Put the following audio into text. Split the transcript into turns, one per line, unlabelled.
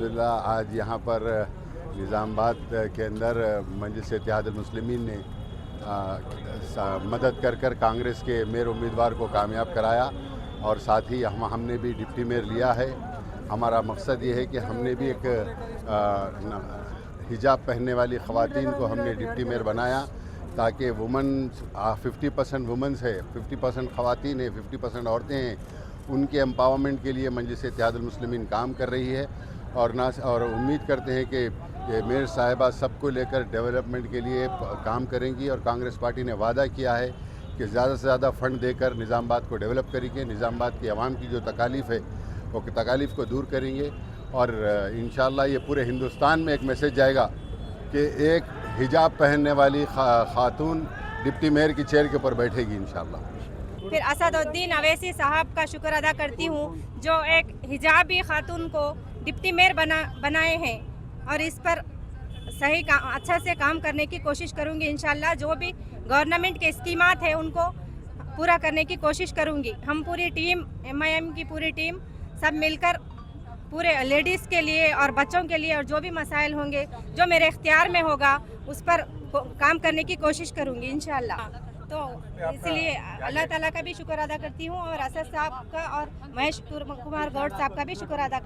الحمدللہ آج یہاں پر نظام آباد کے اندر مجلس اتحاد المسلمین نے مدد کر کانگریس کے میئر امیدوار کو کامیاب کرایا، اور ساتھ ہی ہم نے بھی ڈپٹی میئر لیا ہے۔ ہمارا مقصد یہ ہے کہ ہم نے بھی ایک حجاب پہننے والی خواتین کو ہم نے ڈپٹی میئر بنایا، تاکہ 50% وومنس ہے، 50% خواتین ہیں، 50% عورتیں ہیں، ان کے امپاورمنٹ کے لیے مجلس اتحاد المسلمین کام کر رہی ہے، اور امید کرتے ہیں کہ میئر صاحبہ سب کو لے کر ڈیولپمنٹ کے لیے کام کریں گی، اور کانگریس پارٹی نے وعدہ کیا ہے کہ زیادہ سے زیادہ فنڈ دے کر نظام آباد کو ڈیولپ کریں گے، نظام آباد کی عوام کی جو تکالیف ہے وہ تکالیف کو دور کریں گے، اور انشاءاللہ یہ پورے ہندوستان میں ایک میسیج جائے گا کہ ایک حجاب پہننے والی خاتون ڈپٹی میئر کی چیئر کے اوپر بیٹھے گی انشاءاللہ۔
پھر اسد الدین اویسی صاحب کا شکر ادا کرتی ہوں جو ایک حجابی خاتون کو ڈپٹی میئر بنائے ہیں، اور اس پر صحیح اچھا سے کام کرنے کی کوشش کروں گی انشاءاللہ۔ جو بھی گورنمنٹ کے اسکیمات ہیں ان کو پورا کرنے کی کوشش کروں گی۔ ہم پوری ٹیم MIM کی پوری ٹیم سب مل کر پورے لیڈیز کے لیے اور بچوں کے لیے، اور جو بھی مسائل ہوں گے جو میرے اختیار میں ہوگا اس پر کام کرنے کی کوشش کروں گی انشاءاللہ۔ تو اس لیے اللہ تعالیٰ کا بھی شکر ادا کرتی ہوں، اور اسد صاحب کا اور مہیش کمار گوڈ صاحب کا بھی شکر ادا کرتی ہوں۔